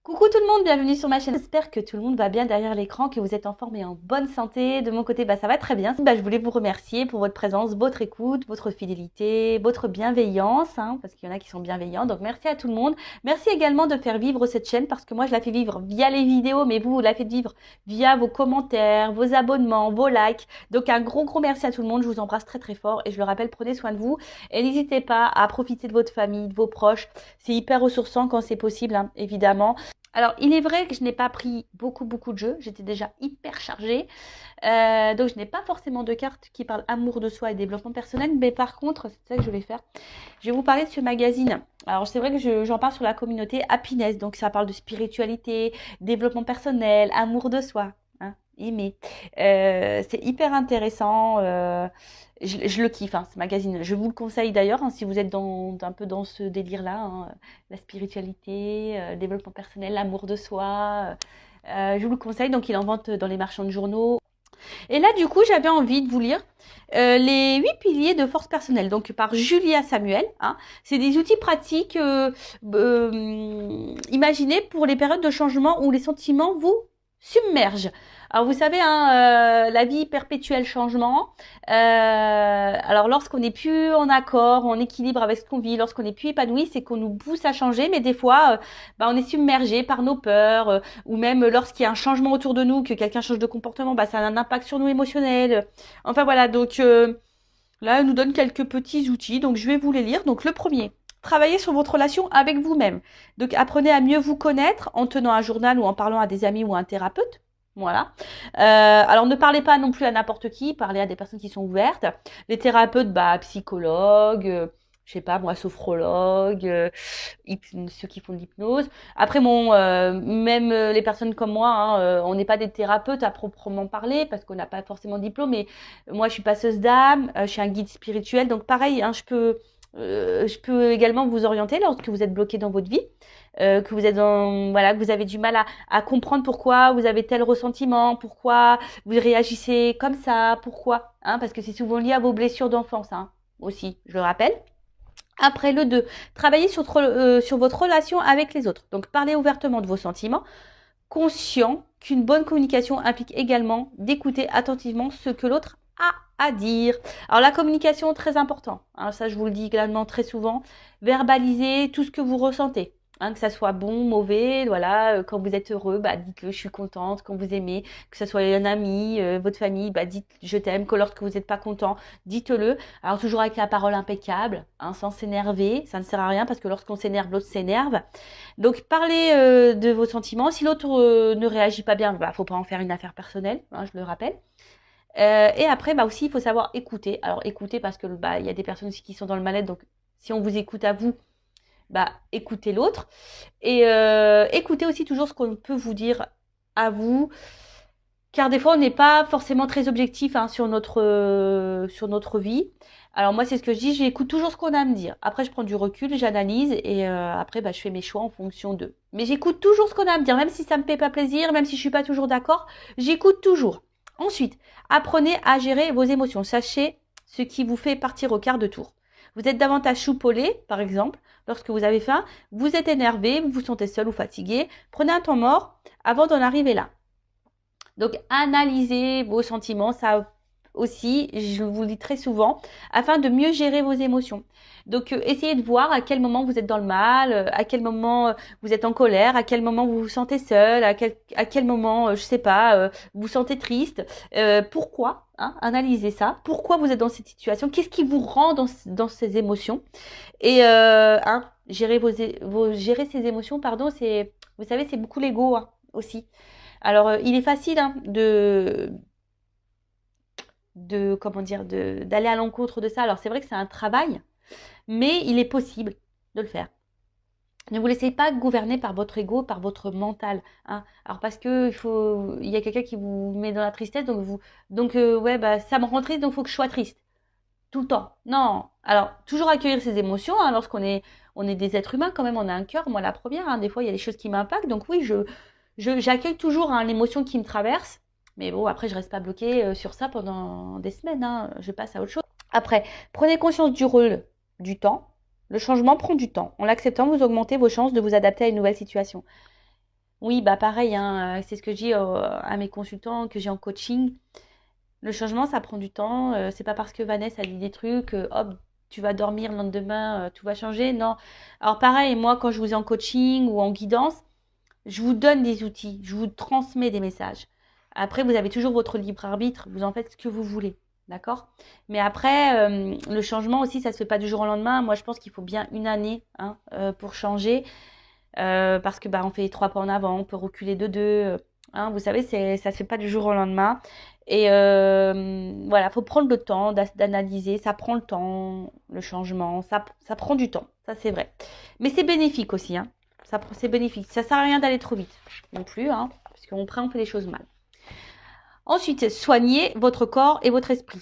Coucou tout le monde, bienvenue sur ma chaîne. J'espère que tout le monde va bien derrière l'écran, que vous êtes en forme et en bonne santé. De mon côté, ça va très bien. Je voulais vous remercier pour votre présence, votre écoute, votre fidélité, votre bienveillance, parce qu'il y en a qui sont bienveillants. Donc merci à tout le monde. Merci également de faire vivre cette chaîne parce que moi je la fais vivre via les vidéos, mais vous la faites vivre via vos commentaires, vos abonnements, vos likes. Donc un gros merci à tout le monde. Je vous embrasse très très fort et je le rappelle, prenez soin de vous et n'hésitez pas à profiter de votre famille, de vos proches. C'est hyper ressourçant quand c'est possible, évidemment. Alors, il est vrai que je n'ai pas pris beaucoup de jeux. J'étais déjà hyper chargée. Donc, je n'ai pas forcément de cartes qui parlent amour de soi et développement personnel. Mais par contre, c'est ça que je vais faire. Je vais vous parler de ce magazine. Alors, c'est vrai que j'en parle sur la communauté Happiness. Donc, ça parle de spiritualité, développement personnel, amour de soi. Aimer. C'est hyper intéressant. Je le kiffe, ce magazine. Je vous le conseille d'ailleurs, si vous êtes un peu dans ce délire-là, la spiritualité, développement personnel, l'amour de soi. Je vous le conseille. Donc, il en vente dans les marchands de journaux. Et là, du coup, j'avais envie de vous lire les 8 piliers de force personnelle, donc par Julia Samuel. C'est des outils pratiques imaginés pour les périodes de changement où les sentiments vous submergent. Alors vous savez, la vie perpétuelle changement. Alors lorsqu'on n'est plus en accord, en équilibre avec ce qu'on vit, lorsqu'on n'est plus épanoui, c'est qu'on nous pousse à changer, mais des fois, on est submergé par nos peurs, ou même lorsqu'il y a un changement autour de nous, que quelqu'un change de comportement, ça a un impact sur nous émotionnel. Enfin voilà, donc là, elle nous donne quelques petits outils, donc je vais vous les lire. Donc le premier. Travaillez sur votre relation avec vous-même. Donc apprenez à mieux vous connaître en tenant un journal ou en parlant à des amis ou à un thérapeute. Voilà. Alors ne parlez pas non plus à n'importe qui, parlez à des personnes qui sont ouvertes. Les thérapeutes, psychologues, je sais pas moi, sophrologues, ceux qui font de l'hypnose. Après même les personnes comme moi, on n'est pas des thérapeutes à proprement parler parce qu'on n'a pas forcément de diplôme. Mais moi, je suis passeuse d'âme, je suis un guide spirituel, donc pareil, je peux également vous orienter lorsque vous êtes bloqué dans votre vie, que vous êtes que vous avez du mal à comprendre pourquoi vous avez tel ressentiment, pourquoi vous réagissez comme ça, pourquoi, parce que c'est souvent lié à vos blessures d'enfance, aussi, je le rappelle. Après le 2, travaillez sur votre relation avec les autres. Donc parlez ouvertement de vos sentiments, conscient qu'une bonne communication implique également d'écouter attentivement ce que l'autre a à dire. Alors la communication, très important. Ça, je vous le dis également très souvent. Verbalisez tout ce que vous ressentez. Que ça soit bon, mauvais, voilà. Quand vous êtes heureux, dites-le, je suis contente. Quand vous aimez, que ce soit un ami, votre famille, dites je t'aime. Que lorsque vous n'êtes pas content, dites-le. Alors toujours avec la parole impeccable, sans s'énerver. Ça ne sert à rien parce que lorsqu'on s'énerve, l'autre s'énerve. Donc parlez de vos sentiments. Si l'autre ne réagit pas bien, faut pas en faire une affaire personnelle, je le rappelle. Et après, aussi, il faut savoir écouter. Alors écouter parce que il y a des personnes aussi qui sont dans le mal-être. Donc si on vous écoute à vous, écoutez l'autre. Et écoutez aussi toujours ce qu'on peut vous dire à vous. Car des fois, on n'est pas forcément très objectif sur notre vie. Alors moi, c'est ce que je dis, j'écoute toujours ce qu'on a à me dire. Après, je prends du recul, j'analyse et après, je fais mes choix en fonction d'eux. Mais j'écoute toujours ce qu'on a à me dire, même si ça me fait pas plaisir, même si je suis pas toujours d'accord, j'écoute toujours. Ensuite, apprenez à gérer vos émotions. Sachez ce qui vous fait partir au quart de tour. Vous êtes davantage choupolé, par exemple, lorsque vous avez faim, vous êtes énervé, vous vous sentez seul ou fatigué. Prenez un temps mort avant d'en arriver là. Donc, analysez vos sentiments, ça aussi, je vous le dis très souvent, afin de mieux gérer vos émotions. Donc, essayez de voir à quel moment vous êtes dans le mal, à quel moment vous êtes en colère, à quel moment vous vous sentez seul, à quel moment, je sais pas, vous vous sentez triste. Pourquoi analysez ça. Pourquoi vous êtes dans cette situation? Qu'est-ce qui vous rend dans ces émotions? Et gérer ces émotions, pardon, vous savez, c'est beaucoup l'ego aussi. Alors, il est facile d'aller à l'encontre de ça. Alors, c'est vrai que c'est un travail, mais il est possible de le faire. Ne vous laissez pas gouverner par votre ego, par votre mental. Alors, parce que il y a quelqu'un qui vous met dans la tristesse, donc ça me rend triste, donc il faut que je sois triste tout le temps. Non. Alors, toujours accueillir ses émotions, lorsqu'on est des êtres humains quand même, on a un cœur. Moi, la première, des fois, il y a des choses qui m'impactent, donc oui, j'accueille toujours l'émotion qui me traverse, mais bon, après, je reste pas bloquée sur ça pendant des semaines, je passe à autre chose. Après, prenez conscience du rôle du temps. Le changement prend du temps. En l'acceptant, vous augmentez vos chances de vous adapter à une nouvelle situation. Oui, bah pareil, hein, c'est ce que je dis à mes consultants que j'ai en coaching. Le changement, ça prend du temps. C'est pas parce que Vanessa a dit des trucs, hop, tu vas dormir le lendemain, tout va changer. Non. Alors pareil, moi, quand je vous ai en coaching ou en guidance, je vous donne des outils, je vous transmets des messages. Après, vous avez toujours votre libre arbitre, vous en faites ce que vous voulez. D'accord? Mais après, le changement aussi, ça se fait pas du jour au lendemain. Moi, je pense qu'il faut bien une année, hein, pour changer. Parce que bah, on fait 3 pas en avant, on peut reculer de 2. Hein, vous savez, ça se fait pas du jour au lendemain. Et voilà, faut prendre le temps d'analyser. Ça prend le temps, le changement. Ça prend du temps, ça c'est vrai. Mais c'est bénéfique aussi. Hein. C'est bénéfique. Ça sert à rien d'aller trop vite non plus, hein, parce qu'après on fait les choses mal. Ensuite, soignez votre corps et votre esprit.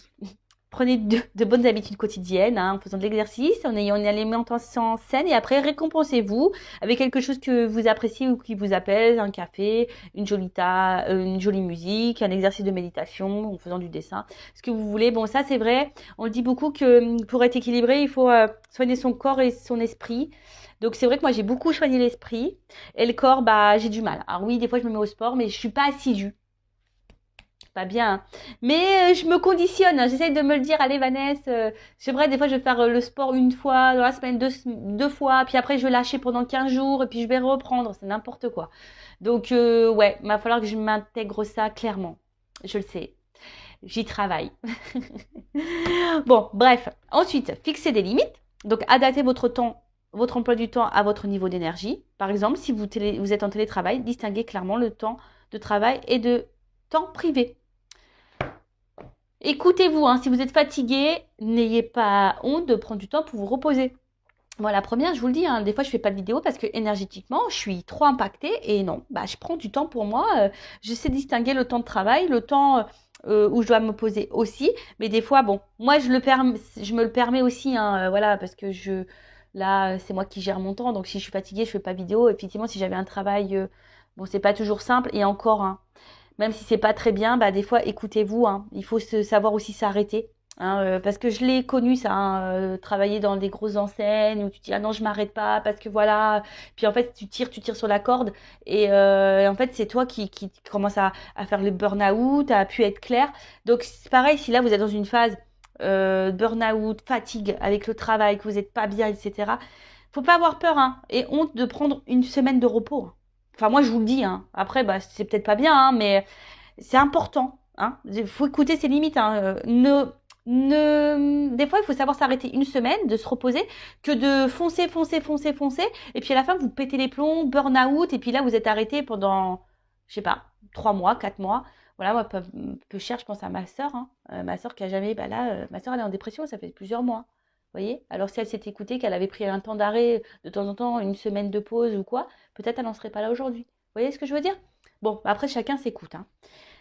Prenez de bonnes habitudes quotidiennes, hein, en faisant de l'exercice, en ayant une alimentation saine et après récompensez-vous avec quelque chose que vous appréciez ou qui vous apaise, un café, une jolie musique, un exercice de méditation, en faisant du dessin, ce que vous voulez. Bon, ça c'est vrai, on le dit beaucoup que pour être équilibré, il faut soigner son corps et son esprit. Donc c'est vrai que moi j'ai beaucoup soigné l'esprit et le corps, bah j'ai du mal. Alors oui, des fois je me mets au sport, mais je suis pas assidue. Pas bien, hein. Mais je me conditionne, hein. J'essaye de me le dire, allez Vanessa, c'est vrai, des fois je vais faire le sport une fois dans la semaine, deux fois, puis après je vais lâcher pendant 15 jours, et puis je vais reprendre, c'est n'importe quoi. Donc ouais, il va falloir que je m'intègre ça clairement. Je le sais, j'y travaille. Bon, bref. Ensuite, fixez des limites. Donc adaptez votre temps, votre emploi du temps à votre niveau d'énergie. Par exemple, si vous êtes en télétravail, distinguez clairement le temps de travail et de temps privé. Écoutez-vous, hein, si vous êtes fatigué, n'ayez pas honte de prendre du temps pour vous reposer. Moi, la première, je vous le dis, hein, des fois, je fais pas de vidéo parce que énergétiquement, je suis trop impactée et non, bah, je prends du temps pour moi. Je sais distinguer le temps de travail, le temps où je dois me poser aussi. Mais des fois, bon, moi, je me le permets aussi, hein, voilà, parce que là, c'est moi qui gère mon temps. Donc, si je suis fatiguée, je fais pas de vidéo. Effectivement, si j'avais un travail, bon, c'est pas toujours simple. Et encore, hein, même si c'est pas très bien, bah des fois écoutez-vous, hein. Il faut savoir aussi s'arrêter. Hein, parce que je l'ai connu ça, hein, travailler dans des grosses enseignes où tu dis ah non je m'arrête pas parce que voilà, puis en fait tu tires sur la corde et en fait c'est toi qui commence à faire le burn-out, à pu être clair. Donc c'est pareil si là vous êtes dans une phase burn-out, fatigue avec le travail, que vous n'êtes pas bien, etc. Faut pas avoir peur, hein, et honte de prendre une semaine de repos. Hein. Enfin, moi, je vous le dis. Hein. Après, bah, c'est peut-être pas bien, hein, mais c'est important. Hein. Il faut écouter ses limites. Hein. Des fois, il faut savoir s'arrêter une semaine, de se reposer, que de foncer. Et puis à la fin, vous pétez les plombs, burn-out. Et puis là, vous êtes arrêté pendant, je sais pas, 3 mois, 4 mois. Voilà, moi, peu cher, je pense à ma soeur. Hein. Ma soeur qui a jamais, bah là, ma soeur, elle est en dépression, ça fait plusieurs mois. Vous voyez? Alors si elle s'était écoutée, qu'elle avait pris un temps d'arrêt, de temps en temps, une semaine de pause ou quoi, peut-être elle n'en serait pas là aujourd'hui. Vous voyez ce que je veux dire? Bon, après chacun s'écoute. Hein.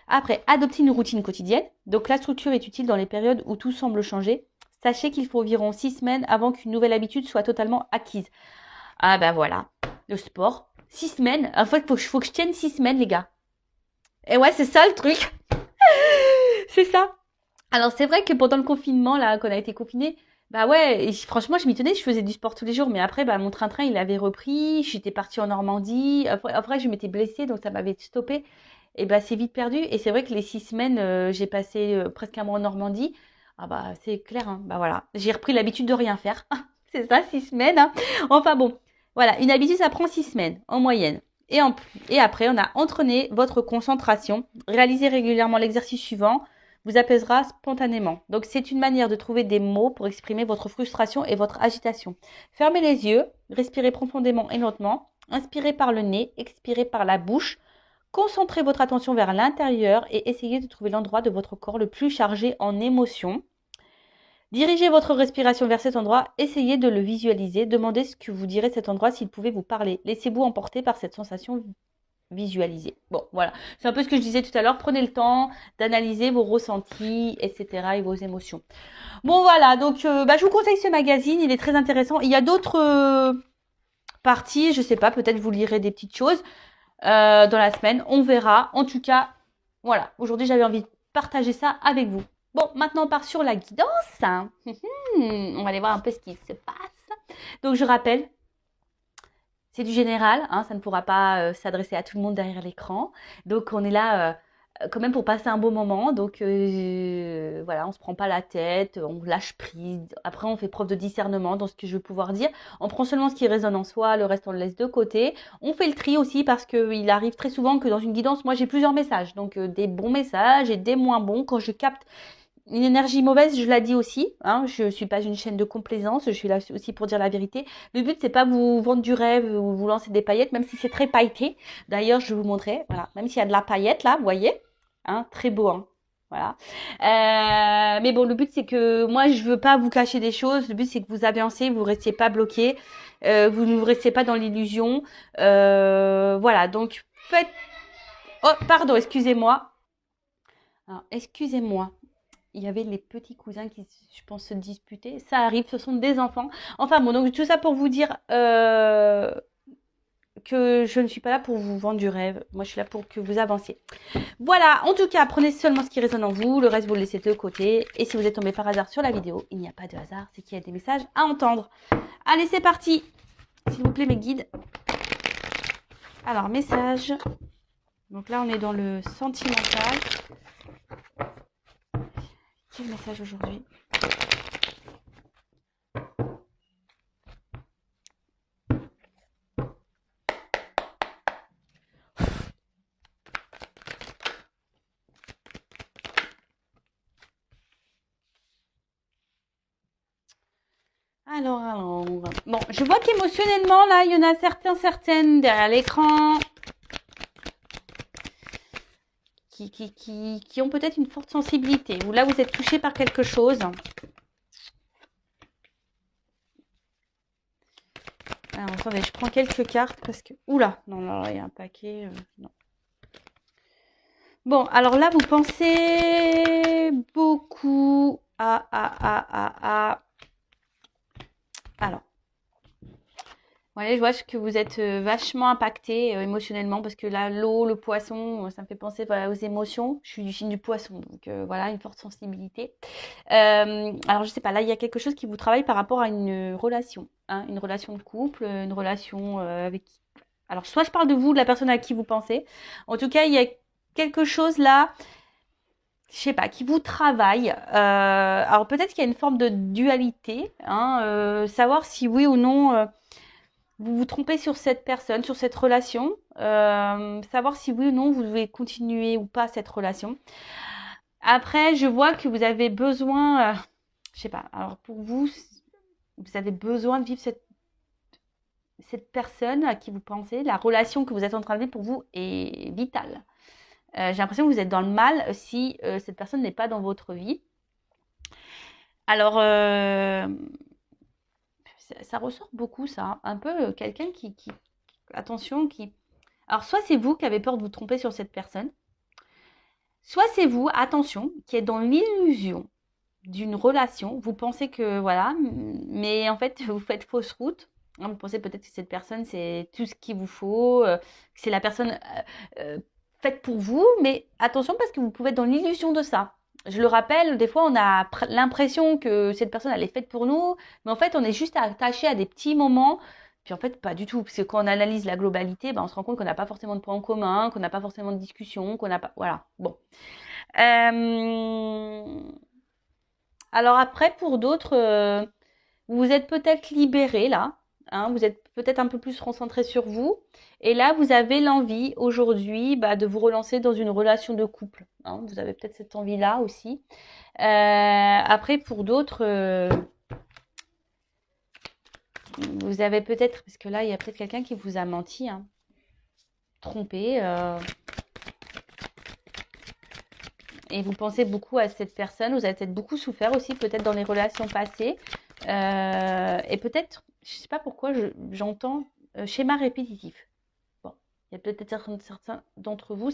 Après, adopter une routine quotidienne. Donc la structure est utile dans les périodes où tout semble changer. Sachez qu'il faut environ 6 semaines avant qu'une nouvelle habitude soit totalement acquise. Ah ben voilà, le sport. 6 semaines. En fait, faut que je tienne 6 semaines, les gars. Et ouais, c'est ça le truc. C'est ça. Alors c'est vrai que pendant le confinement, là, qu'on a été confiné, bah ouais, et franchement, je m'y tenais, je faisais du sport tous les jours, mais après, bah, mon train-train, il avait repris, j'étais partie en Normandie, après je m'étais blessée, donc ça m'avait stoppé, et bah c'est vite perdu, et c'est vrai que les 6 semaines, j'ai passé presque un mois en Normandie, ah bah c'est clair, hein, bah voilà, j'ai repris l'habitude de rien faire, c'est ça, 6 semaines, hein. Enfin bon, voilà, une habitude, ça prend 6 semaines, en moyenne. Et après, on a entraîné votre concentration, réalisez régulièrement l'exercice suivant, vous apaisera spontanément. Donc c'est une manière de trouver des mots pour exprimer votre frustration et votre agitation. Fermez les yeux, respirez profondément et lentement, inspirez par le nez, expirez par la bouche. Concentrez votre attention vers l'intérieur et essayez de trouver l'endroit de votre corps le plus chargé en émotions. Dirigez votre respiration vers cet endroit, essayez de le visualiser, demandez ce que vous direz cet endroit s'il pouvait vous parler. Laissez-vous emporter par cette sensation visualiser. Bon, voilà. C'est un peu ce que je disais tout à l'heure. Prenez le temps d'analyser vos ressentis, etc. et vos émotions. Bon, voilà. Donc, je vous conseille ce magazine. Il est très intéressant. Il y a d'autres parties. Je sais pas. Peut-être vous lirez des petites choses dans la semaine. On verra. En tout cas, voilà. Aujourd'hui, j'avais envie de partager ça avec vous. Bon, maintenant, on part sur la guidance. On va aller voir un peu ce qui se passe. Donc, je rappelle, c'est du général, hein, ça ne pourra pas s'adresser à tout le monde derrière l'écran. Donc on est là quand même pour passer un beau moment. Donc voilà, on se prend pas la tête, on lâche prise. Après, on fait preuve de discernement dans ce que je veux pouvoir dire. On prend seulement ce qui résonne en soi, le reste on le laisse de côté. On fait le tri aussi parce qu'il arrive très souvent que dans une guidance, moi j'ai plusieurs messages. Donc des bons messages et des moins bons. Quand je capte une énergie mauvaise, je la dis aussi, hein, je suis pas une chaîne de complaisance, je suis là aussi pour dire la vérité. Le but, c'est pas vous vendre du rêve ou vous lancer des paillettes, même si c'est très pailleté. D'ailleurs, je vais vous montrer, voilà, même s'il y a de la paillette là, vous voyez, hein, très beau, hein, voilà. Mais bon, le but, c'est que moi, je veux pas vous cacher des choses. Le but, c'est que vous avancez, vous restiez pas bloqué, vous ne restiez pas dans l'illusion. Voilà, donc faites. Oh, pardon, excusez-moi. Alors, excusez-moi. Il y avait les petits cousins qui, je pense, se disputaient. Ça arrive, ce sont des enfants. Enfin bon, donc tout ça pour vous dire que je ne suis pas là pour vous vendre du rêve. Moi, je suis là pour que vous avanciez. Voilà, en tout cas, prenez seulement ce qui résonne en vous. Le reste, vous le laissez de côté. Et si vous êtes tombé par hasard sur la vidéo, il n'y a pas de hasard, c'est qu'il y a des messages à entendre. Allez, c'est parti. S'il vous plaît, mes guides. Alors, message. Donc là, on est dans le sentimental. Quel message aujourd'hui ? Alors, bon, je vois qu'émotionnellement, là, il y en a certaines derrière l'écran qui ont peut-être une forte sensibilité, ou là, vous êtes touché par quelque chose. Alors, attendez, je prends quelques cartes parce que... Oula, non, là, il y a un paquet, non. Bon, alors là, vous pensez beaucoup à... Alors, ouais, je vois que vous êtes vachement impacté émotionnellement parce que là, l'eau, le poisson, ça me fait penser voilà, aux émotions. Je suis du signe du poisson, donc voilà, une forte sensibilité. Alors, je sais pas, là, il y a quelque chose qui vous travaille par rapport à une relation, hein, une relation de couple, une relation avec... Alors, soit je parle de vous, de la personne à qui vous pensez. En tout cas, il y a quelque chose là, je sais pas, qui vous travaille. Alors, peut-être qu'il y a une forme de dualité, hein, savoir si oui ou non... vous vous trompez sur cette personne, sur cette relation, savoir si oui ou non vous devez continuer ou pas cette relation. Après, je vois que vous avez besoin, je sais pas, alors pour vous, vous avez besoin de vivre cette personne à qui vous pensez, la relation que vous êtes en train de vivre pour vous est vitale. J'ai l'impression que vous êtes dans le mal si cette personne n'est pas dans votre vie. Alors, ça ressort beaucoup ça, un peu quelqu'un attention, qui... Alors, soit c'est vous qui avez peur de vous tromper sur cette personne, soit c'est vous, attention, qui êtes dans l'illusion d'une relation. Vous pensez que, voilà, mais en fait, vous faites fausse route. Vous pensez peut-être que cette personne, c'est tout ce qu'il vous faut, que c'est la personne faite pour vous, mais attention parce que vous pouvez être dans l'illusion de ça. Je le rappelle, des fois, on a l'impression que cette personne, elle est faite pour nous, mais en fait, on est juste attaché à des petits moments. Puis en fait, pas du tout, parce que quand on analyse la globalité, ben, on se rend compte qu'on n'a pas forcément de points en commun, qu'on n'a pas forcément de discussion, qu'on n'a pas... Voilà, bon. Alors après, pour d'autres, vous êtes peut-être libéré là, hein, vous êtes peut-être un peu plus concentré sur vous, et là, vous avez l'envie aujourd'hui de vous relancer dans une relation de couple, hein, vous avez peut-être cette envie-là aussi. Après, pour d'autres, vous avez peut-être, parce que là, il y a peut-être quelqu'un qui vous a menti, hein, trompé, et vous pensez beaucoup à cette personne, vous avez peut-être beaucoup souffert aussi, peut-être dans les relations passées, et peut-être, je ne sais pas pourquoi, j'entends schéma répétitif. Bon, il y a peut-être certains d'entre vous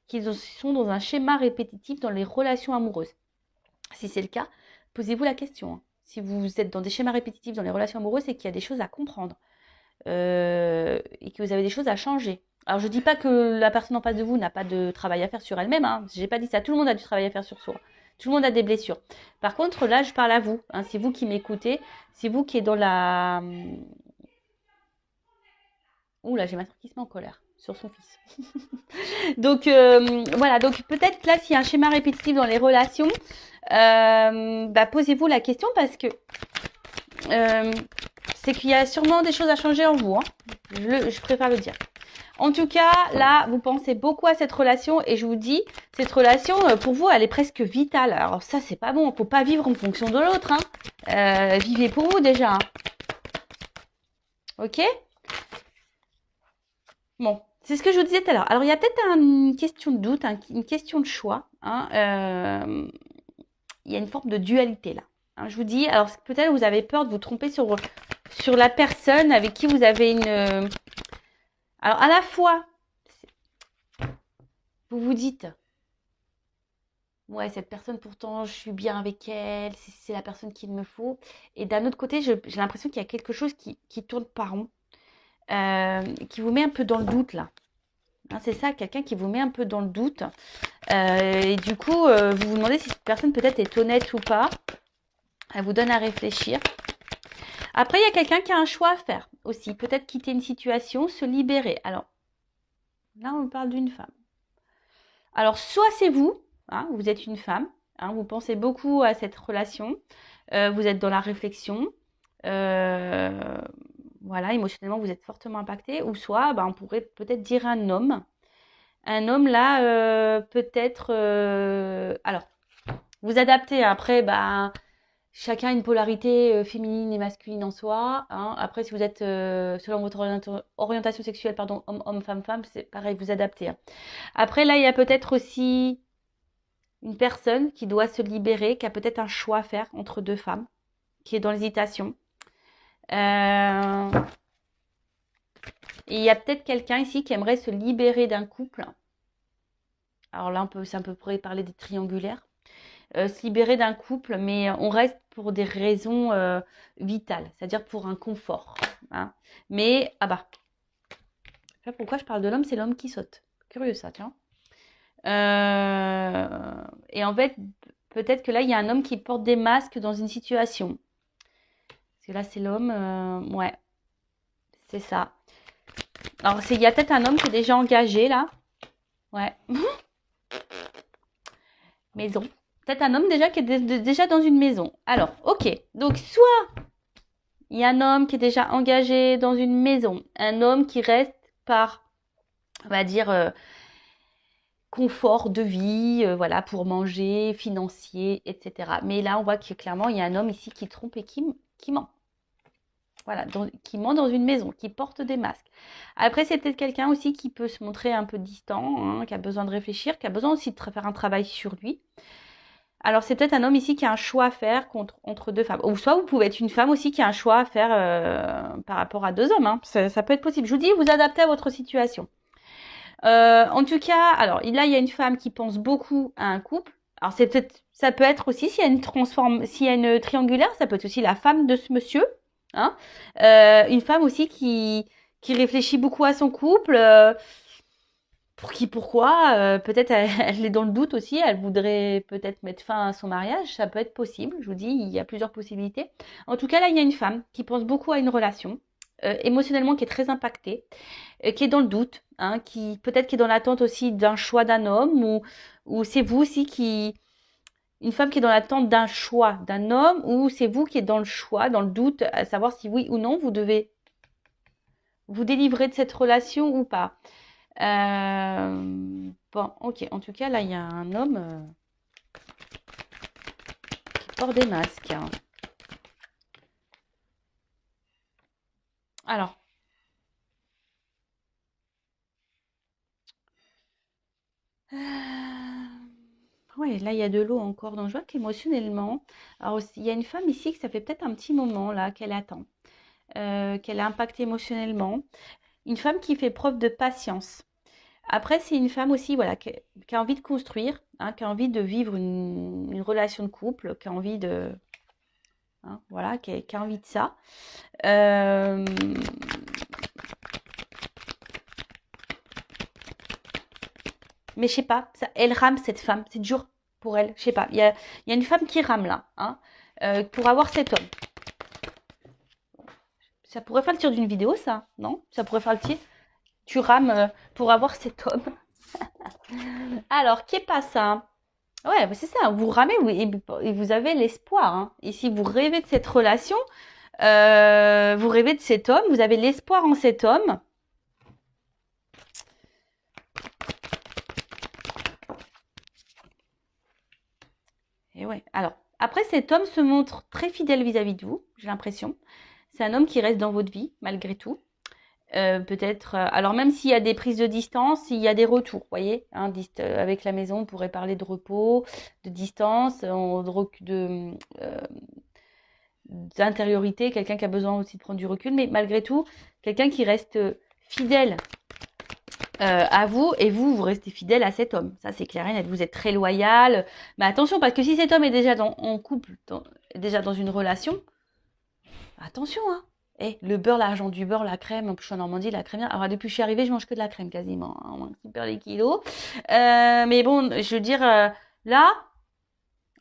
qui sont dans un schéma répétitif dans les relations amoureuses. Si c'est le cas, posez-vous la question, hein. Si vous êtes dans des schémas répétitifs dans les relations amoureuses, c'est qu'il y a des choses à comprendre et que vous avez des choses à changer. Alors, je ne dis pas que la personne en face de vous n'a pas de travail à faire sur elle-même, hein. Je n'ai pas dit ça. Tout le monde a du travail à faire sur soi. Tout le monde a des blessures. Par contre, là, je parle à vous, hein. C'est vous qui m'écoutez. C'est vous qui êtes dans la... Ouh là, j'ai ma soeur qui se met en colère sur son fils. Donc, voilà. Donc, peut-être là, s'il y a un schéma répétitif dans les relations, posez-vous la question parce que c'est qu'il y a sûrement des choses à changer en vous. Hein. Je préfère le dire. En tout cas, là, vous pensez beaucoup à cette relation et je vous dis, cette relation, pour vous, elle est presque vitale. Alors ça, c'est pas bon. Faut pas vivre en fonction de l'autre. Hein. Vivez pour vous déjà. Hein. Ok ? Bon, c'est ce que je vous disais tout à l'heure. Alors, il y a peut-être une question de doute, une question de choix. Hein. Il y a une forme de dualité là. Hein, je vous dis, alors peut-être vous avez peur de vous tromper sur la personne avec qui vous avez une... Alors, à la fois, vous vous dites, ouais, cette personne, pourtant, je suis bien avec elle, c'est la personne qu'il me faut. Et d'un autre côté, j'ai l'impression qu'il y a quelque chose qui tourne pas rond, qui vous met un peu dans le doute là. Hein, c'est ça, quelqu'un qui vous met un peu dans le doute. Et du coup, vous vous demandez si cette personne peut-être est honnête ou pas. Elle vous donne à réfléchir. Après, il y a quelqu'un qui a un choix à faire aussi. Peut-être quitter une situation, se libérer. Alors, là, on parle d'une femme. Alors, soit c'est vous, hein, vous êtes une femme, hein, vous pensez beaucoup à cette relation, vous êtes dans la réflexion, voilà, émotionnellement, vous êtes fortement impacté. Ou soit, on pourrait peut-être dire un homme. Un homme, là, peut-être... alors, vous adaptez. Après, chacun a une polarité féminine et masculine en soi. Hein. Après, si vous êtes, selon votre orientation sexuelle, pardon, homme, femme, c'est pareil, vous adaptez. Hein. Après, là, il y a peut-être aussi une personne qui doit se libérer, qui a peut-être un choix à faire entre deux femmes, qui est dans l'hésitation. Et il y a peut-être quelqu'un ici qui aimerait se libérer d'un couple. Alors là, ça pourrait parler des triangulaires. Se libérer d'un couple, mais on reste pour des raisons vitales, c'est-à-dire pour un confort. Hein. Mais, là, pourquoi je parle de l'homme, c'est l'homme qui saute. Curieux ça, tiens. Et en fait, peut-être que là, il y a un homme qui porte des masques dans une situation. Parce que là, c'est l'homme, ouais, c'est ça. Alors, il y a peut-être un homme qui est déjà engagé, là. Ouais. Maison. Peut-être un homme déjà qui est déjà dans une maison. Alors, ok. Donc, soit il y a un homme qui est déjà engagé dans une maison. Un homme qui reste par, on va dire, confort de vie, voilà, pour manger, financier, etc. Mais là, on voit que clairement, il y a un homme ici qui trompe et qui ment. Voilà, qui ment dans une maison, qui porte des masques. Après, c'est peut-être quelqu'un aussi qui peut se montrer un peu distant, hein, qui a besoin de réfléchir, qui a besoin aussi de faire un travail sur lui. Alors, c'est peut-être un homme ici qui a un choix à faire entre deux femmes. Ou soit vous pouvez être une femme aussi qui a un choix à faire par rapport à deux hommes. Hein. Ça peut être possible. Je vous dis, vous adaptez à votre situation. En tout cas, alors là, il y a une femme qui pense beaucoup à un couple. Alors, ça peut être aussi, s'il y a une triangulaire, ça peut être aussi la femme de ce monsieur. Hein. Une femme aussi qui réfléchit beaucoup à son couple. Pourquoi peut-être elle est dans le doute aussi, elle voudrait peut-être mettre fin à son mariage, ça peut être possible, je vous dis, il y a plusieurs possibilités. En tout cas, là, il y a une femme qui pense beaucoup à une relation, émotionnellement qui est très impactée, qui est dans le doute, hein, qui peut-être qui est dans l'attente aussi d'un choix d'un homme, ou c'est vous aussi une femme qui est dans l'attente d'un choix d'un homme, ou c'est vous qui êtes dans le choix, dans le doute, à savoir si oui ou non vous devez vous délivrer de cette relation ou pas. Bon, ok. En tout cas, là, il y a un homme qui porte des masques. Hein. Alors. Ouais, là, il y a de l'eau encore. Donc, je vois qu'émotionnellement, alors, il y a une femme ici que ça fait peut-être un petit moment, là, qu'elle attend. Qu'elle est impactée émotionnellement. Une femme qui fait preuve de patience. Après, c'est une femme aussi, voilà, qui a envie de construire, hein, qui a envie de vivre une relation de couple, qui a envie de... Hein, voilà, qui a envie de ça. Mais je sais pas, elle rame cette femme, c'est dur pour elle, je sais pas. Il y a une femme qui rame là, hein, pour avoir cet homme. Ça pourrait faire le tir d'une vidéo, ça, non? Ça pourrait faire le tir. tu rames pour avoir cet homme. Alors, qu'est pas ça? Ouais, bah, c'est ça, vous ramez et vous avez l'espoir. Hein. Et si vous rêvez de cette relation, vous rêvez de cet homme, vous avez l'espoir en cet homme. Et ouais. Alors, après, cet homme se montre très fidèle vis-à-vis de vous, j'ai l'impression. C'est un homme qui reste dans votre vie, malgré tout. Peut-être, alors même s'il y a des prises de distance, il y a des retours, vous voyez, hein, avec la maison, on pourrait parler de repos, de distance, d'intériorité, quelqu'un qui a besoin aussi de prendre du recul, mais malgré tout, quelqu'un qui reste fidèle à vous et vous restez fidèle à cet homme. Ça, c'est clair et net. Vous êtes très loyal. Mais attention, parce que si cet homme est déjà en couple, déjà dans une relation, attention, hein. Le beurre, l'argent du beurre, la crème, en plus je suis en Normandie, la crème. Alors depuis que je suis arrivée, je mange que de la crème quasiment. Hein, super les kilos. Mais bon, je veux dire, là,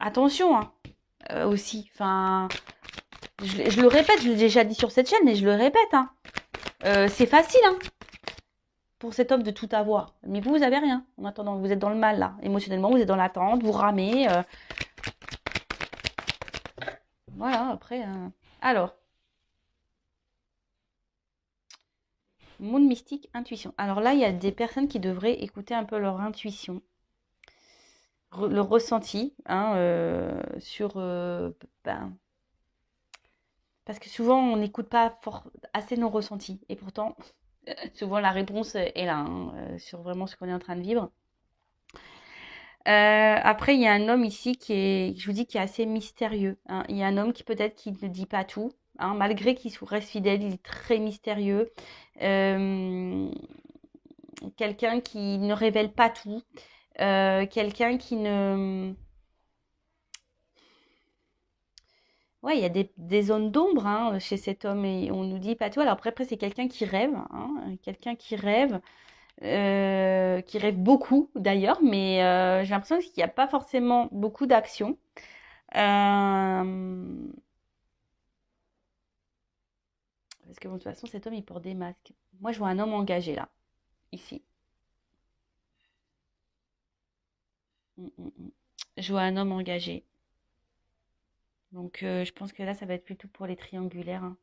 attention, hein, aussi. Enfin, je le répète, je l'ai déjà dit sur cette chaîne, mais je le répète. Hein. C'est facile, hein, pour cet homme de tout avoir. Mais vous avez rien. En attendant, vous êtes dans le mal, là. Émotionnellement, vous êtes dans l'attente, vous ramez. Voilà, après. Alors. Monde mystique, intuition. Alors là, il y a des personnes qui devraient écouter un peu leur intuition, le ressenti, hein, sur... parce que souvent, on n'écoute pas assez nos ressentis. Et pourtant, souvent, la réponse est là, hein, sur vraiment ce qu'on est en train de vivre. Après, il y a un homme ici je vous dis, qui est assez mystérieux. Hein. Il y a un homme qui peut-être qui ne dit pas tout. Hein, malgré qu'il reste fidèle, il est très mystérieux. Quelqu'un qui ne révèle pas tout. Quelqu'un qui ne... Ouais, il y a des zones d'ombre hein, chez cet homme et on nous dit pas tout. Alors après c'est quelqu'un qui rêve. Hein, quelqu'un qui rêve beaucoup d'ailleurs, mais j'ai l'impression qu'il n'y a pas forcément beaucoup d'action. Parce que bon, de toute façon, cet homme, il porte des masques. Moi, je vois un homme engagé là, ici. Je vois un homme engagé. Donc, je pense que là, ça va être plutôt pour les triangulaires. Hein.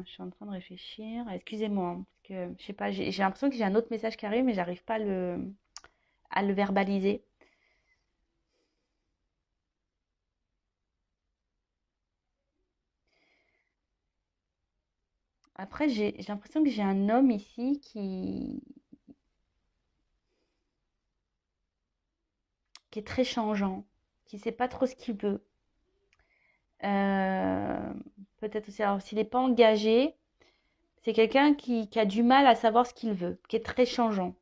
Je suis en train de réfléchir. Excusez-moi, hein, parce que je sais pas, j'ai l'impression que j'ai un autre message qui arrive, mais j'arrive pas à le verbaliser. Après, j'ai l'impression que j'ai un homme ici qui est très changeant, qui sait pas trop ce qu'il veut. Peut-être aussi, alors s'il n'est pas engagé, c'est quelqu'un qui a du mal à savoir ce qu'il veut, qui est très changeant,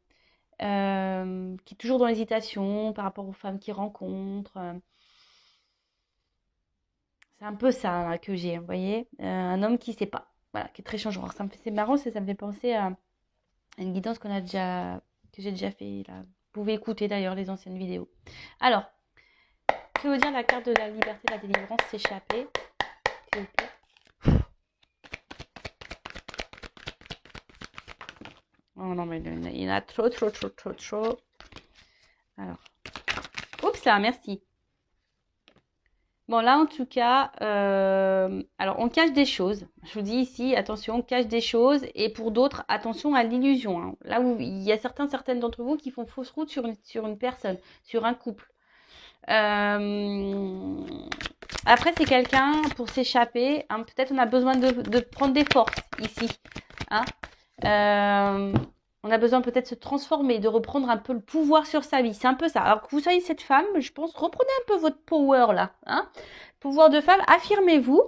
qui est toujours dans l'hésitation par rapport aux femmes qu'il rencontre. C'est un peu ça hein, que j'ai, vous voyez, un homme qui ne sait pas, voilà, qui est très changeant. Alors, c'est marrant, ça me fait penser à une guidance que j'ai déjà fait. Là. Vous pouvez écouter d'ailleurs les anciennes vidéos. Alors, que veut dire la carte de la liberté, de la délivrance, s'échapper, s'il vous plaît. Oh non, mais il y en a trop, trop, trop, trop, trop. Alors, oups là, merci. Bon, là, en tout cas, alors on cache des choses. Je vous dis ici, attention, on cache des choses. Et pour d'autres, attention à l'illusion. Hein. Là où il y a certaines d'entre vous qui font fausse route sur une personne, sur un couple. Après, c'est quelqu'un pour s'échapper. Hein, peut-être on a besoin de prendre des forces ici. Hein. On a besoin peut-être de se transformer, de reprendre un peu le pouvoir sur sa vie. C'est un peu ça. Alors que vous soyez cette femme, je pense, reprenez un peu votre power là. Hein. Pouvoir de femme, affirmez-vous.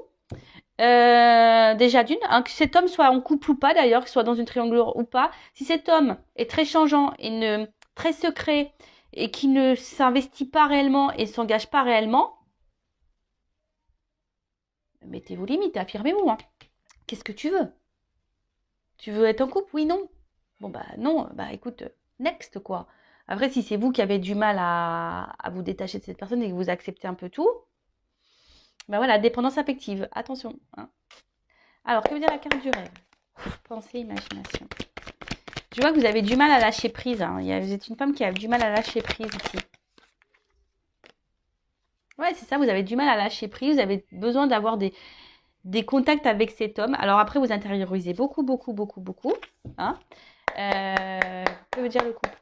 Déjà d'une, hein, que cet homme soit en couple ou pas d'ailleurs, qu'il soit dans une triangulaire ou pas. Si cet homme est très changeant et très secret et qui ne s'investit pas réellement et s'engage pas réellement, mettez vos limites, affirmez-vous. Hein. Qu'est-ce que tu veux? Tu veux être en couple? Oui, non. Bon, bah non, bah écoute, next quoi. Après, si c'est vous qui avez du mal à vous détacher de cette personne et que vous acceptez un peu tout, bah voilà, dépendance affective, attention. Hein. Alors, que veut dire la carte du rêve? Pensée, imagination. Je vois que vous avez du mal à lâcher prise. Hein. Vous êtes une femme qui a du mal à lâcher prise ici. Ouais, c'est ça, vous avez du mal à lâcher prise. Vous avez besoin d'avoir des contacts avec cet homme. Alors après, vous intériorisez beaucoup, beaucoup, beaucoup, beaucoup. Hein. Que veut dire le couple?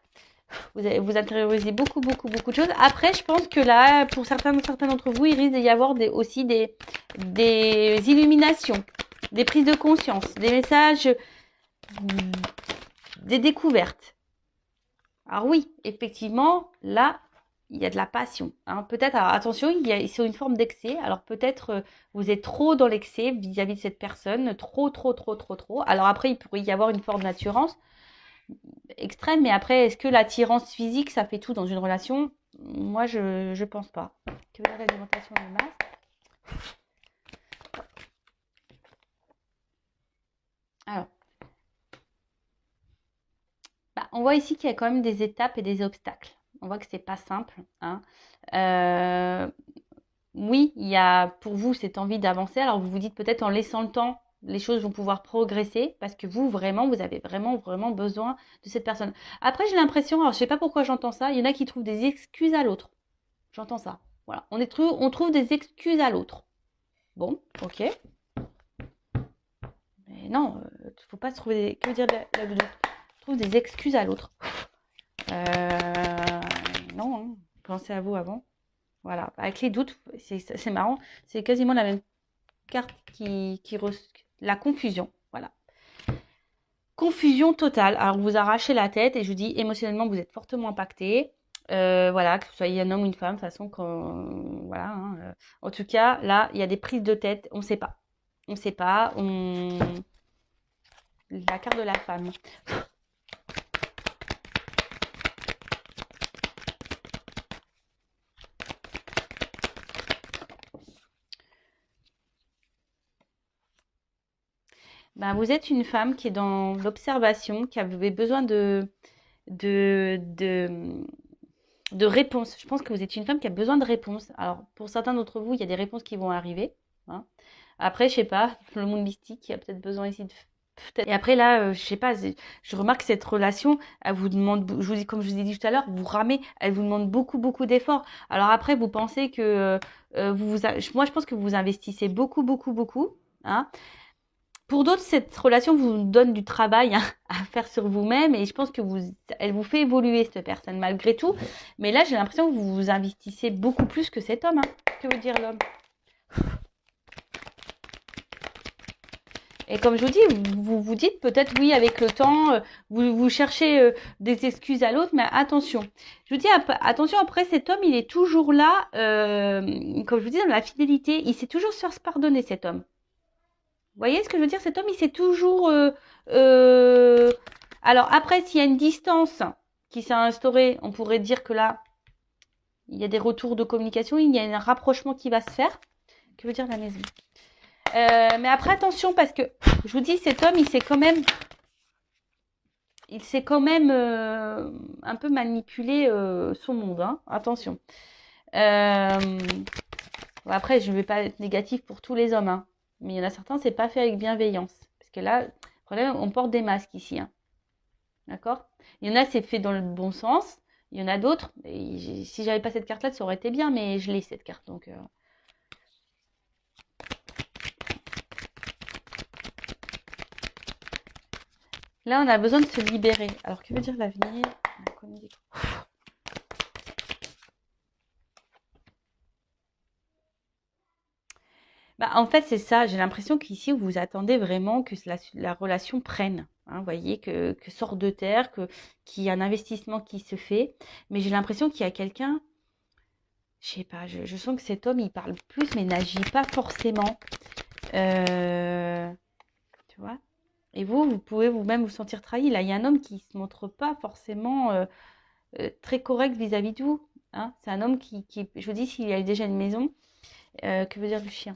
Vous intériorisez beaucoup, beaucoup, beaucoup de choses. Après, je pense que là, pour certains d'entre vous, il risque d'y avoir aussi des illuminations, des prises de conscience, des messages, des découvertes. Alors oui, effectivement, là, il y a de la passion. Hein. Peut-être, alors attention, c'est une forme d'excès. Alors peut-être vous êtes trop dans l'excès vis-à-vis de cette personne, trop, trop, trop, trop, trop. Alors après, il pourrait y avoir une forme d'attirance extrême, mais après, est-ce que l'attirance physique, ça fait tout dans une relation? Moi, je pense pas. Que veut dire l'alimentation de masse? Alors, on voit ici qu'il y a quand même des étapes et des obstacles. On voit que c'est pas simple. Hein. Oui, il y a pour vous cette envie d'avancer. Alors vous vous dites peut-être en laissant le temps, les choses vont pouvoir progresser parce que vous avez vraiment, vraiment besoin de cette personne. Après, j'ai l'impression, alors je sais pas pourquoi j'entends ça, il y en a qui trouvent des excuses à l'autre. J'entends ça. Voilà, on trouve des excuses à l'autre. Bon, ok. Mais non, faut pas se trouver des... Que veut dire la doudou? On trouve des excuses à l'autre. Non, hein. Pensez à vous avant. Voilà, avec les doutes, c'est marrant, c'est quasiment la même carte la confusion. Voilà. Confusion totale. Alors, vous arrachez la tête et je vous dis, émotionnellement, vous êtes fortement impacté. Voilà, que vous soyez un homme ou une femme, de toute façon, voilà. Hein, en tout cas, là, il y a des prises de tête, on ne sait pas. On ne sait pas. La carte de la femme. Ben, vous êtes une femme qui est dans l'observation, qui avait besoin de réponses. Je pense que vous êtes une femme qui a besoin de réponses. Alors, pour certains d'entre vous, il y a des réponses qui vont arriver. Hein. Après, je sais pas, le monde mystique, il y a peut-être besoin ici de... Et après, là, je sais pas, je remarque que cette relation, elle vous demande, comme je vous ai dit tout à l'heure, vous ramez, elle vous demande beaucoup, beaucoup d'efforts. Alors après, vous pensez que... moi, je pense que vous investissez beaucoup, beaucoup, beaucoup. Hein. Pour d'autres, cette relation vous donne du travail hein, à faire sur vous-même et je pense que elle vous fait évoluer cette personne malgré tout. Mais là, j'ai l'impression que vous vous investissez beaucoup plus que cet homme. Hein. Que veut dire l'homme? Et comme je vous dis, vous vous dites peut-être oui avec le temps, vous cherchez des excuses à l'autre, mais attention. Je vous dis attention, après cet homme, il est toujours là, comme je vous dis, dans la fidélité, il sait toujours se faire pardonner cet homme. Vous voyez ce que je veux dire? Cet homme, il sait toujours... Alors après, s'il y a une distance qui s'est instaurée, on pourrait dire que là, il y a des retours de communication, il y a un rapprochement qui va se faire. Que veut dire la maison? Mais après, attention, parce que, je vous dis, cet homme, il s'est quand même un peu manipulé son monde. Hein. Attention. Après, je ne vais pas être négatif pour tous les hommes. Hein. Mais il y en a certains, c'est pas fait avec bienveillance. Parce que là, le problème, on porte des masques ici. Hein. D'accord? Il y en a, c'est fait dans le bon sens. Il y en a d'autres. Si j'avais pas cette carte-là, ça aurait été bien, mais je l'ai cette carte. Donc, là, on a besoin de se libérer. Alors, que veut dire l'avenir? En fait, c'est ça. J'ai l'impression qu'ici, vous attendez vraiment que la relation prenne. Hein, vous voyez, que sorte de terre, qu'il y a un investissement qui se fait. Mais j'ai l'impression qu'il y a quelqu'un, je sais pas, je sens que cet homme, il parle plus, mais n'agit pas forcément. Tu vois? Et vous pouvez vous-même vous sentir trahi. Là, il y a un homme qui se montre pas forcément très correct vis-à-vis de vous. Hein. C'est un homme qui, je vous dis, s'il a déjà une maison, que veut dire le chien?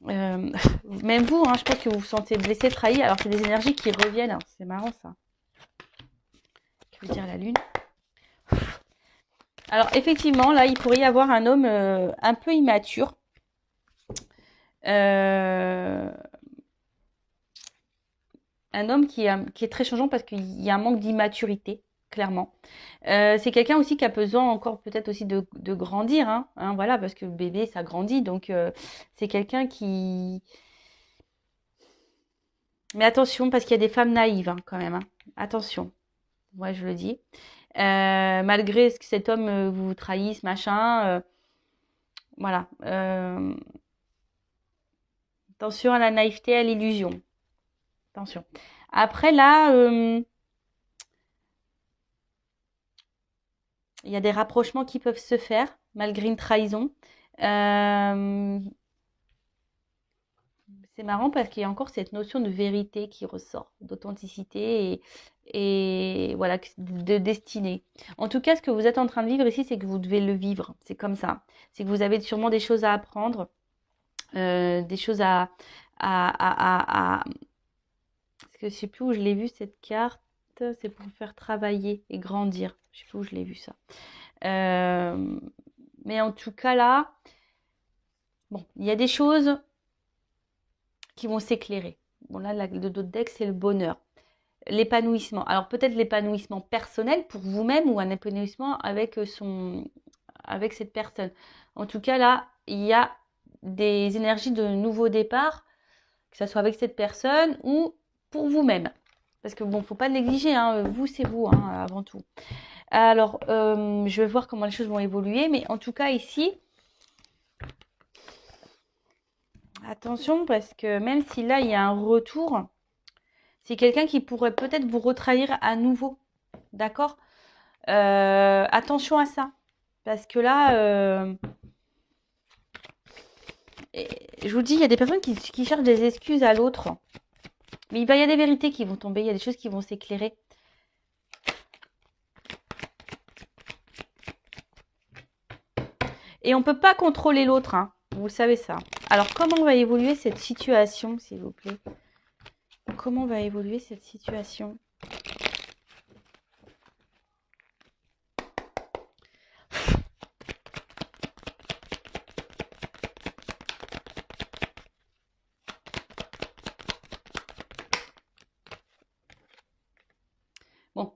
Même vous, hein, je pense que vous vous sentez blessé, trahi, alors c'est des énergies qui reviennent. Hein. C'est marrant ça. Que veut dire la lune? Alors effectivement, là, il pourrait y avoir un homme un peu immature. un homme qui est très changeant parce qu'il y a un manque d'immaturité, clairement. C'est quelqu'un aussi qui a besoin encore peut-être aussi de grandir, hein, voilà, parce que le bébé, ça grandit. Donc, c'est quelqu'un qui... Mais attention, parce qu'il y a des femmes naïves, hein, quand même, hein. Attention, ouais, je le dis. Malgré ce que cet homme vous trahisse, machin, voilà. Attention à la naïveté, à l'illusion. Attention. Après, là, il y a des rapprochements qui peuvent se faire, malgré une trahison. Euh, c'est marrant parce qu'il y a encore cette notion de vérité qui ressort, d'authenticité et voilà, de destinée. En tout cas, ce que vous êtes en train de vivre ici, c'est que vous devez le vivre. C'est comme ça. C'est que vous avez sûrement des choses à apprendre, des choses à... Parce que je sais plus où je l'ai vu cette carte. C'est pour vous faire travailler et grandir. Je sais plus où je l'ai vu ça. Mais en tout cas là, bon, il y a des choses qui vont s'éclairer. Bon là, le dos de deck, c'est le bonheur, l'épanouissement. Alors peut-être l'épanouissement personnel pour vous-même ou un épanouissement avec avec cette personne. En tout cas là, il y a des énergies de nouveau départ, que ce soit avec cette personne ou pour vous-même. Parce que bon, faut pas négliger, hein, vous c'est vous, hein, avant tout. Alors, je vais voir comment les choses vont évoluer, mais en tout cas ici, attention parce que même si là il y a un retour, c'est quelqu'un qui pourrait peut-être vous retrahir à nouveau, d'accord? Attention à ça, parce que là, je vous dis, il y a des personnes qui cherchent des excuses à l'autre, mais il y a des vérités qui vont tomber, il y a des choses qui vont s'éclairer. Et on ne peut pas contrôler l'autre, hein. Vous le savez ça. Alors, comment va évoluer cette situation, s'il vous plaît? Comment va évoluer cette situation? Bon,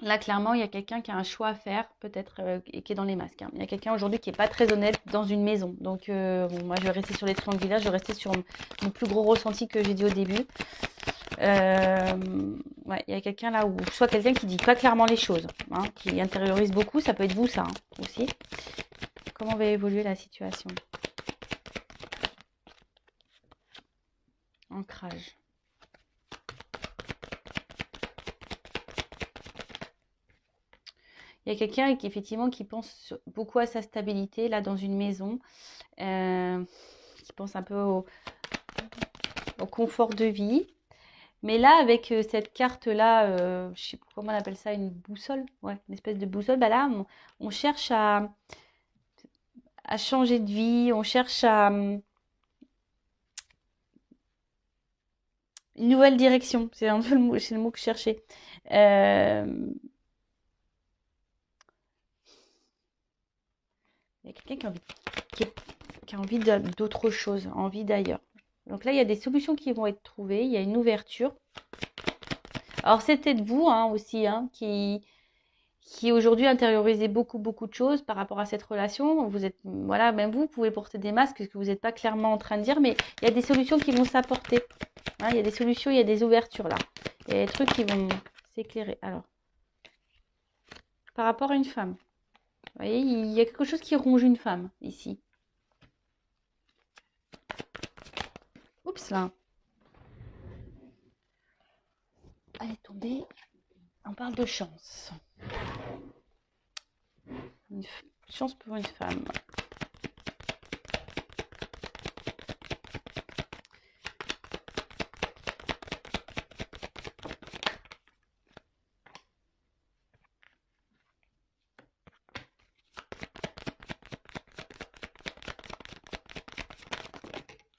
là, clairement, il y a quelqu'un qui a un choix à faire, peut-être, et qui est dans les masques, hein. Il y a quelqu'un aujourd'hui qui n'est pas très honnête dans une maison. Donc, bon, moi, je vais rester sur les triangulaires, je vais rester sur mon plus gros ressenti que j'ai dit au début. Ouais, il y a quelqu'un là où, soit quelqu'un qui dit pas clairement les choses, hein, qui intériorise beaucoup, ça peut être vous, ça, hein, aussi. Comment va évoluer la situation? Ancrage. Il y a quelqu'un qui effectivement qui pense beaucoup à sa stabilité là dans une maison, qui pense un peu au confort de vie. Mais là, avec cette carte-là, je sais pas comment on appelle ça, une boussole, ouais, une espèce de boussole, bah là, on cherche à changer de vie, on cherche à une nouvelle direction. C'est un peu c'est le mot que je cherchais. Euh, Il y a quelqu'un qui a envie d'autre chose, envie d'ailleurs. Donc là, il y a des solutions qui vont être trouvées, il y a une ouverture. Alors, c'était de vous, hein, aussi, hein, qui aujourd'hui intériorisez beaucoup, beaucoup de choses par rapport à cette relation. Vous êtes, voilà, même vous pouvez porter des masques, ce que vous n'êtes pas clairement en train de dire, mais il y a des solutions qui vont s'apporter. Hein, il y a des solutions, il y a des ouvertures là. Il y a des trucs qui vont s'éclairer. Alors, par rapport à une femme, vous voyez, il y a quelque chose qui ronge une femme ici. Oups là. Elle est tombée. On parle de chance. Une chance pour une femme.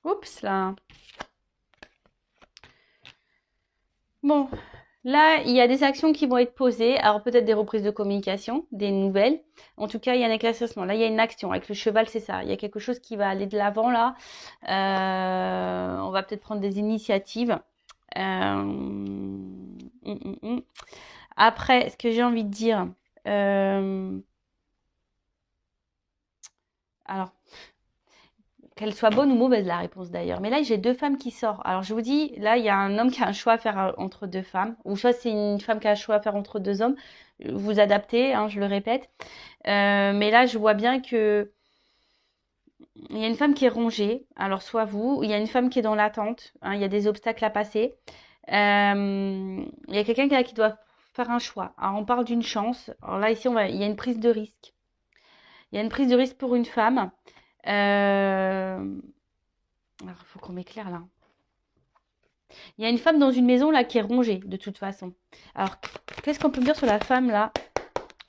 Oups là. Bon, là, il y a des actions qui vont être posées. Alors peut-être des reprises de communication, des nouvelles. En tout cas, il y a un éclaircissement. Là, il y a une action. Avec le cheval, c'est ça. Il y a quelque chose qui va aller de l'avant là. On va peut-être prendre des initiatives. Après, ce que j'ai envie de dire, alors, qu'elle soit bonne ou mauvaise, la réponse d'ailleurs. Mais là, j'ai deux femmes qui sortent. Alors, je vous dis, là, il y a un homme qui a un choix à faire entre deux femmes. Ou soit c'est une femme qui a un choix à faire entre deux hommes. Vous adaptez, hein, je le répète. Mais là, je vois bien que il y a une femme qui est rongée. Alors, soit vous, ou il y a une femme qui est dans l'attente. Hein, il y a des obstacles à passer. Il y a quelqu'un qui doit faire un choix. Alors, on parle d'une chance. Alors là, ici, il y a une prise de risque. Il y a une prise de risque pour une femme. Alors, il faut qu'on m'éclaire là. Il y a une femme dans une maison là qui est rongée de toute façon. Alors, qu'est-ce qu'on peut me dire sur la femme là,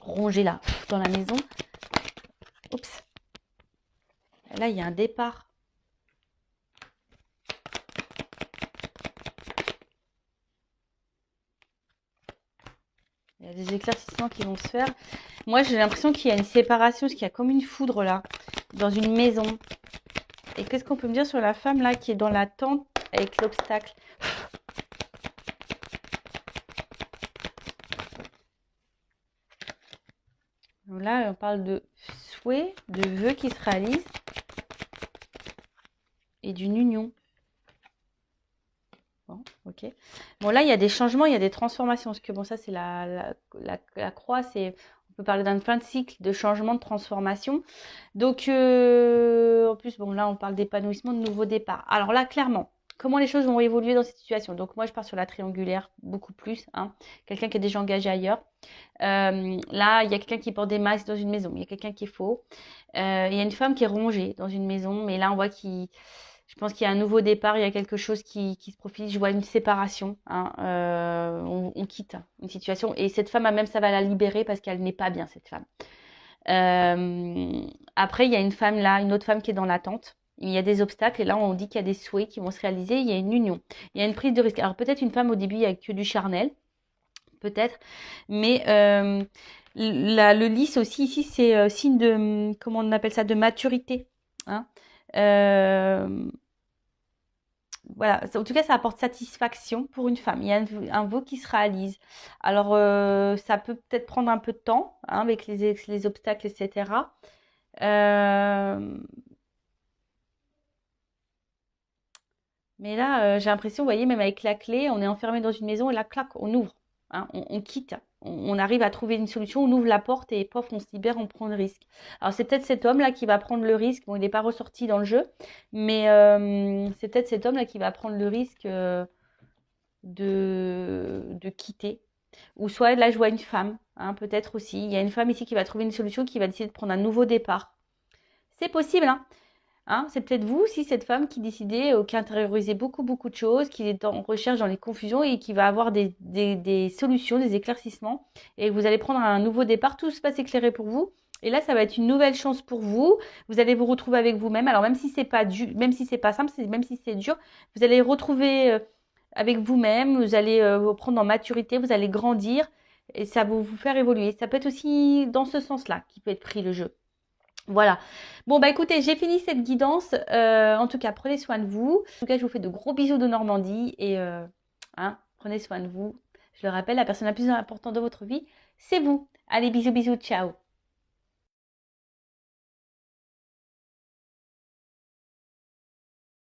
rongée là, dans la maison? Oups. Là, il y a un départ. Il y a des éclaircissements qui vont se faire. Moi, j'ai l'impression qu'il y a une séparation, parce qu'il y a comme une foudre là, dans une maison. Et qu'est-ce qu'on peut me dire sur la femme là qui est dans la tente avec l'obstacle? Là, on parle de souhait, de vœux qui se réalisent et d'une union. Bon, ok. Bon, là, il y a des changements, il y a des transformations. Parce que bon, ça, c'est la croix. On peut parler d'un fin de cycle, de changement, de transformation. Donc, en plus, bon, là, on parle d'épanouissement, de nouveau départ. Alors là, clairement, comment les choses vont évoluer dans cette situation? Donc, moi, je pars sur la triangulaire, beaucoup plus. Hein. Quelqu'un qui est déjà engagé ailleurs. Là, il y a quelqu'un qui porte des masques dans une maison. Il y a quelqu'un qui est faux. Il y a une femme qui est rongée dans une maison. Mais là, on voit je pense qu'il y a un nouveau départ, il y a quelque chose qui se profile. Je vois une séparation. Hein, on quitte une situation. Et cette femme, même, ça va la libérer parce qu'elle n'est pas bien, cette femme. Après, il y a une femme là, une autre femme qui est dans l'attente. Il y a des obstacles et là, on dit qu'il y a des souhaits qui vont se réaliser. Il y a une union. Il y a une prise de risque. Alors, peut-être une femme au début, il n'y a que du charnel. Peut-être. Mais le lys aussi, ici, c'est signe de, comment on appelle ça, de maturité. Hein. Voilà, en tout cas, ça apporte satisfaction pour une femme. Il y a un vœu qui se réalise. Alors, ça peut peut-être prendre un peu de temps hein, avec les obstacles, etc. Euh, mais là, j'ai l'impression, vous voyez, même avec la clé, on est enfermé dans une maison et la claque, on ouvre, hein, on quitte. On arrive à trouver une solution, on ouvre la porte et pof, on se libère, on prend le risque. Alors, c'est peut-être cet homme-là qui va prendre le risque. Bon, il n'est pas ressorti dans le jeu, mais c'est peut-être cet homme-là qui va prendre le risque. De quitter. Ou soit là, je vois une femme, hein, peut-être aussi. Il y a une femme ici qui va trouver une solution, qui va décider de prendre un nouveau départ. C'est possible, hein. Hein, c'est peut-être vous aussi, cette femme qui décidait, qui intériorisait beaucoup, beaucoup de choses, qui est en recherche dans les confusions et qui va avoir des solutions, des éclaircissements. Et vous allez prendre un nouveau départ, tout se passe éclairé pour vous. Et là, ça va être une nouvelle chance pour vous. Vous allez vous retrouver avec vous-même. Alors, même si c'est pas même si c'est pas simple, même si c'est dur, vous allez retrouver avec vous-même. Vous allez vous prendre en maturité, vous allez grandir et ça va vous faire évoluer. Ça peut être aussi dans ce sens-là qui peut être pris le jeu. Voilà. Bon, bah écoutez, j'ai fini cette guidance. En tout cas, prenez soin de vous. En tout cas, je vous fais de gros bisous de Normandie et hein, prenez soin de vous. Je le rappelle, la personne la plus importante de votre vie, c'est vous. Allez, bisous, bisous, ciao.